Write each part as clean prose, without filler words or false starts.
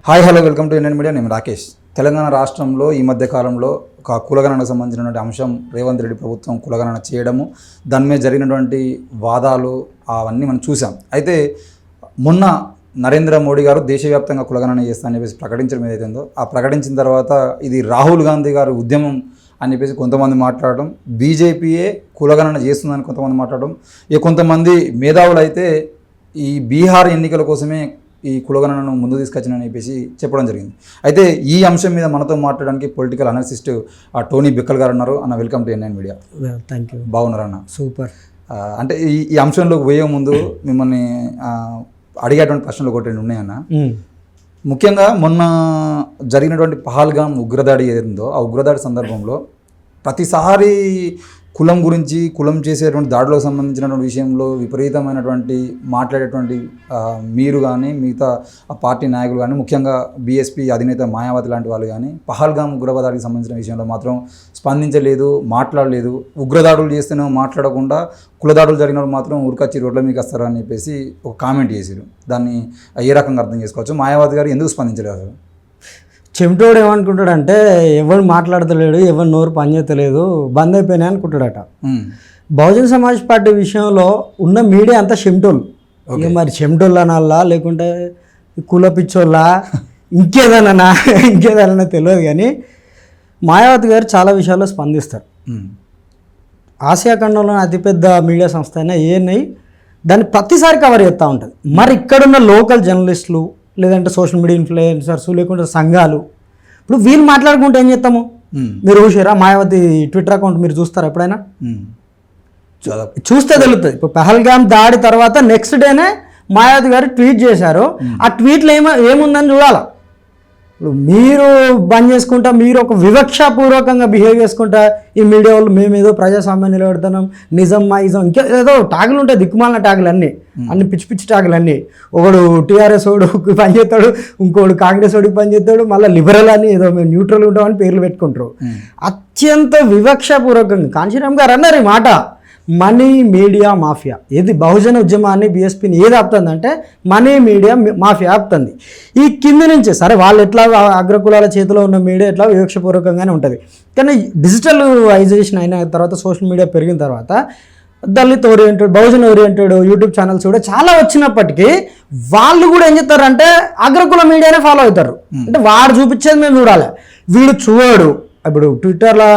Hi hello welcome to Indian media. నేను రాకేష్. తెలంగాణ రాష్ట్రంలో ఈ మధ్య కాలంలో ఒక కులగణనకు సంబంధించినటువంటి అంశం రేవంత్ రెడ్డి ప్రభుత్వం కులగణన చేయడము, దాని మీద జరిగినటువంటి వాదాలు అవన్నీ మనం చూసాం. అయితే మొన్న నరేంద్ర మోడీ గారు దేశవ్యాప్తంగా కులగణన చేస్తా అని చెప్పేసి ప్రకటించడం ఏదైతుందో, ఆ ప్రకటించిన తర్వాత ఇది రాహుల్ గాంధీ గారి ఉద్యమం అని చెప్పేసి కొంతమంది మాట్లాడడం, బీజేపీయే కులగణన చేస్తుందని కొంతమంది మాట్లాడడం, ఇక కొంతమంది మేధావులు అయితే ఈ బీహార్ ఎన్నికల కోసమే ఈ కులగణనను ముందు తీసుకొచ్చిన చెప్పేసి చెప్పడం జరిగింది. అయితే ఈ అంశం మీద మనతో మాట్లాడడానికి పొలిటికల్ అనలిసిస్ట్ టోనీ బెక్కల్ గారు ఉన్నారు. అన్న welcome to NIN media. Thank you. బాగున్నారు అన్న? సూపర్. అంటే ఈ అంశంలోకి పోయే ముందు మిమ్మల్ని అడిగేటువంటి ప్రశ్నలు ఒకటి రెండు ఉన్నాయన్న. ముఖ్యంగా మొన్న జరిగినటువంటి పహల్గామ్ ఉగ్రదాడి ఏదైందో, ఆ ఉగ్రదాడి సందర్భంలో ప్రతిసారి కులం గురించి, కులం చేసేటువంటి దాడిలో సంబంధించినటువంటి విషయంలో విపరీతమైనటువంటి మాట్లాడేటువంటి మీరు కానీ, మిగతా ఆ పార్టీ నాయకులు కానీ, ముఖ్యంగా బీఎస్పీ అధినేత మాయావతి లాంటి వాళ్ళు కానీ పహల్గామ్ ఉగ్రదాడికి సంబంధించిన విషయంలో మాత్రం స్పందించలేదు, మాట్లాడలేదు. ఉగ్రదాడులు చేస్తేనే మాట్లాడకుండా కులదాడులు జరిగినప్పుడు మాత్రం ఉరికొచ్చి రోడ్ల మీకు వస్తారు అని చెప్పేసి ఒక కామెంట్ చేశారు. దాన్ని ఏ రకంగా అర్థం చేసుకోవచ్చు? మాయావతి గారు ఎందుకు స్పందించలేదు? చెమిటోడు ఏమనుకుంటాడంటే ఎవరు మాట్లాడతలేడు, ఎవరు నోరు పనిచేయలేదు, బంద్ అయిపోయినాయి అనుకుంటాడట. బహుజన్ సమాజ్ పార్టీ విషయంలో ఉన్న మీడియా అంతా చెమిటోళ్ళు. ఇక మరి చెమిటోళ్ళు అనాలా, లేకుంటే కుల పిచ్చోళ్ళ, ఇంకేదన్నా తెలియదు. కానీ మాయావతి గారు చాలా విషయాల్లో స్పందిస్తారు. ఆసియా ఖండంలోని అతిపెద్ద మీడియా సంస్థ అయినా ఏఎన్ఐ దాన్ని ప్రతిసారి కవర్ చేస్తూ ఉంటుంది. మరి ఇక్కడున్న లోకల్ జర్నలిస్టులు, లేదంటే సోషల్ మీడియా ఇన్ఫ్లుయెన్సర్స్, లేకుంటే సంఘాలు, ఇప్పుడు వీళ్ళు మాట్లాడుకుంటే ఏం చేస్తాము? మీరు చూసారా మాయావతి ట్విట్టర్ అకౌంట్ మీరు చూస్తారా ఎప్పుడైనా? చూస్తే తెలుస్తుంది. ఇప్పుడు పహల్గామ్ దాడి తర్వాత నెక్స్ట్ డేనే మాయావతి గారు ట్వీట్ చేశారు. ఆ ట్వీట్లో ఏముందని చూడాలి. ఇప్పుడు మీరు బంద్ చేసుకుంటా, మీరు ఒక వివక్షాపూర్వకంగా బిహేవ్ చేసుకుంటా ఈ మీడియా వాళ్ళు మేమేదో ప్రజాస్వామ్యం నిలబెడుతున్నాం, నిజం మాయిజం, ఇంకా ఏదో ట్యాగులు ఉంటాయి, దిక్కుమాలిన ట్యాగులు అన్ని పిచ్చి పిచ్చి ట్యాగులు అన్నీ. ఒకడు టీఆర్ఎస్ వాడు పనిచేస్తాడు, ఇంకోడు కాంగ్రెస్ వాడికి పనిచేస్తాడు, మళ్ళీ లిబరల్ అని ఏదో మేము న్యూట్రల్ ఉంటామని పేర్లు పెట్టుకుంటారు. అత్యంత వివక్షాపూర్వకంగా కాంశీరామ్ గారు అన్నారు ఈ మాట. మనీ మీడియా మాఫియా ఏది బహుజన ఉద్యమాన్ని, బీఎస్పీని ఏది ఆపుతుందంటే మనీ మీడియా మాఫియా ఆపుతుంది. ఈ కింది నుంచి సరే వాళ్ళు ఎట్లా అగ్రకులాల చేతిలో ఉన్న మీడియా ఎట్లా వివక్షపూర్వకంగానే ఉంటుంది. కానీ డిజిటలైజేషన్ అయిన తర్వాత, సోషల్ మీడియా పెరిగిన తర్వాత దళిత్ ఓరియంటెడ్, బహుజన ఓరియంటెడ్ యూట్యూబ్ ఛానల్స్ కూడా చాలా వచ్చినప్పటికీ వాళ్ళు కూడా ఏం చేస్తారంటే అగ్రకుల మీడియానే ఫాలో అవుతారు. అంటే వాడు చూపించేది మేము చూడాలి, వీడు చూడడు. ఇప్పుడు ట్విట్టర్లో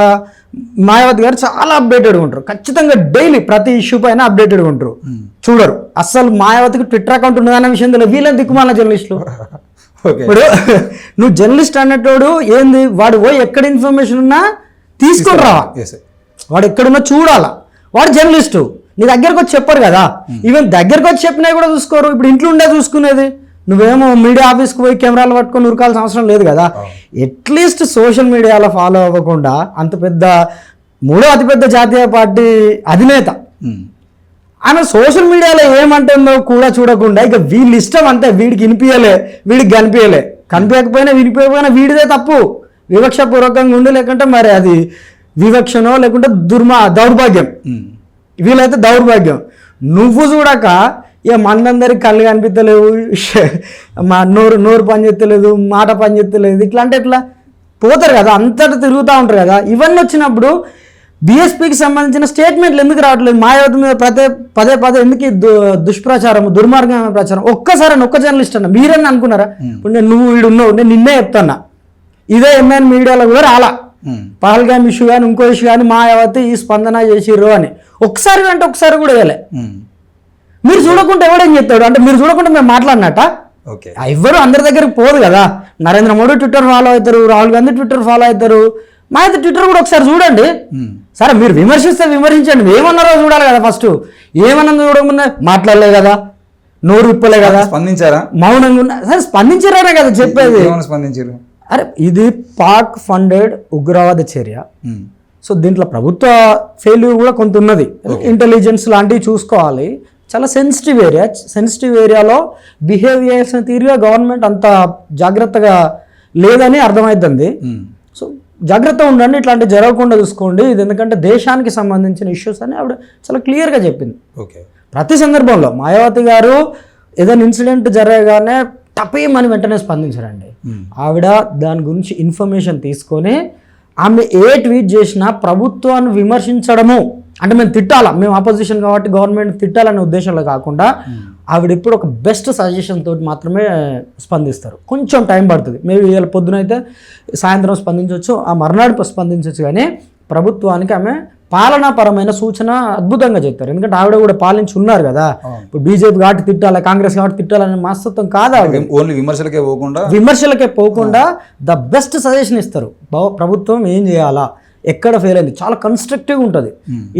మాయావతి గారు చాలా అప్డేటెడ్గా ఉంటారు. ఖచ్చితంగా డైలీ ప్రతి ఇష్యూ పైన అప్డేటెడ్గా ఉంటారు. చూడరు అస్సలు. మాయావతికి ట్విట్టర్ అకౌంట్ ఉన్నదన్న విషయం తెలియదు. వీళ్ళని దిక్కుమాల జర్నలిస్టులు. ఇప్పుడు నువ్వు జర్నలిస్ట్ అన్నట్టు ఏంది, వాడు పోయి ఎక్కడ ఇన్ఫర్మేషన్ ఉన్నా తీసుకొని రావా, వాడు ఎక్కడున్నా చూడాలా. వాడు జర్నలిస్టు. నీ దగ్గరకు వచ్చి చెప్పరు కదా. ఈవెన్ దగ్గరకు వచ్చి చెప్పినా కూడా చూసుకోరు. ఇప్పుడు ఇంట్లో ఉండే చూసుకునేది. నువ్వేమో మీడియా ఆఫీస్కి పోయి కెమెరాలు పట్టుకొని ఉరకాల్సిన అవసరం లేదు కదా. అట్లీస్ట్ సోషల్ మీడియాలో ఫాలో అవ్వకుండా అంత పెద్ద మూడో అతిపెద్ద జాతీయ పార్టీ అధినేత ఆమె సోషల్ మీడియాలో ఏమంటుందో కూడా చూడకుండా ఇక వీళ్ళ ఇష్టం అంతే. వీడికి వినిపించలే, వీడికి కనిపించకపోయినా వినిపించకపోయినా వీడిదే తప్పు. వివక్షపూర్వకంగా ఉండి, లేకుంటే మరి అది వివక్షనో లేకుంటే దౌర్భాగ్యం. వీళ్ళైతే దౌర్భాగ్యం. నువ్వు చూడక ఇక మనందరికి కళ్ళు కనిపించలేవు, మా నోరు పని చేస్తలేదు, మాట పని చేస్తలేదు, ఇట్లా అంటే ఎట్లా పోతారు కదా, అంతటా తిరుగుతూ ఉంటారు కదా. ఇవన్నీ వచ్చినప్పుడు బీఎస్పీకి సంబంధించిన స్టేట్మెంట్లు ఎందుకు రావట్లేదు? మాయావతి మీద పదే ఎందుకు దుష్ప్రచారం, దుర్మార్గమైన ప్రచారం? ఒక్కసారి ఒక్క జర్నలిస్ట్ అన్న మీరన్నా అనుకున్నారా? ఇప్పుడు నువ్వు వీడున్నావు, నేను నిన్నే చెప్తాన్నా. ఇదే ఎంఎన్ మీడియాలో కూడా రాలా పహల్గామ్ ఇష్యూ కానీ ఇంకో ఇష్యూ కానీ మాయావతి ఈ స్పందన చేసిర్రు అని ఒకసారి అంటే ఒకసారి కూడా వేయలే. మీరు చూడకుండా ఎవడేం చెప్తాడు? అంటే మీరు చూడకుండా మేము మాట్లాడినట్ట. ఎవ్వరు అందరి దగ్గరికి పోదు కదా. నరేంద్ర మోడీ ట్విట్టర్ ఫాలో అవుతారు, రాహుల్ గాంధీ ట్విట్టర్ ఫాలో అవుతారు. మా అయితే ట్విట్టర్ కూడా ఒకసారి చూడండి. సరే మీరు విమర్శిస్తే విమర్శించండి, ఏమన్నారో చూడాలి కదా. ఫస్ట్ ఏమన్నది చూడకుండా మాట్లాడలే కదా, నోరు విప్పలే కదా, స్పందించారా? మౌనంగా ఉన్నా సరే స్పందించారనే కదా చెప్పేది. స్పందించారు. అరే ఇది పాక్ ఫండెడ్ ఉగ్రవాద చర్య. సో దీంట్లో ప్రభుత్వ ఫెయిల్యూర్ కూడా కొంత ఉన్నది. ఇంటెలిజెన్స్ లాంటివి చూసుకోవాలి. చాలా సెన్సిటివ్ ఏరియాలో బిహేవ్ చేయాల్సిన తీరుగా గవర్నమెంట్ అంత జాగ్రత్తగా లేదని అర్థమవుతుంది. సో జాగ్రత్తగా ఉండండి, ఇట్లాంటివి జరగకుండా చూసుకోండి. ఇది ఎందుకంటే దేశానికి సంబంధించిన ఇష్యూస్ అని ఆవిడ చాలా క్లియర్గా చెప్పింది. ప్రతి సందర్భంలో మాయావతి గారు ఏదైనా ఇన్సిడెంట్ జరగగానే టపేమని వెంటనే స్పందించారండి. ఆవిడ దాని గురించి ఇన్ఫర్మేషన్ తీసుకొని ఆమె ఏ ట్వీట్ చేసినా ప్రభుత్వాన్ని విమర్శించడము అంటే మేము తిట్టాలా, మేము ఆపోజిషన్ కాబట్టి గవర్నమెంట్ తిట్టాలనే ఉద్దేశంలో కాకుండా ఆవిడ ఎప్పుడు ఒక బెస్ట్ సజెషన్ తోటి మాత్రమే స్పందిస్తారు. కొంచెం టైం పడుతుంది, మేబీ ఇవాళ పొద్దునైతే సాయంత్రం స్పందించవచ్చు, ఆ మర్నాడు స్పందించవచ్చు, కానీ ప్రభుత్వానికి ఆమె పాలనాపరమైన సూచన అద్భుతంగా చెప్తారు. ఎందుకంటే ఆవిడ కూడా పాలించి ఉన్నారు కదా. ఇప్పుడు బీజేపీ కాబట్టి తిట్టాలి, కాంగ్రెస్ కాబట్టి తిట్టాలనే మనస్తత్వం కాదు ఆవిడ. ఓన్లీ విమర్శలకే పోకుండా ద బెస్ట్ సజెషన్ ఇస్తారు. ప్రభుత్వం ఏం చేయాలా, ఎక్కడ ఫెయిల్ అయింది, చాలా కన్స్ట్రక్టివ్గా ఉంటుంది.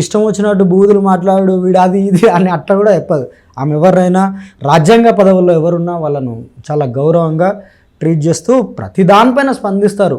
ఇష్టం వచ్చినట్టు బూదులు మాట్లాడు వీడు అది ఇది అని అట్లా కూడా చెప్పదు. ఆమె ఎవరైనా రాజ్యాంగ పదవుల్లో ఎవరున్నా వాళ్ళను చాలా గౌరవంగా ట్రీట్ చేస్తూ ప్రతి దానిపైన స్పందిస్తారు.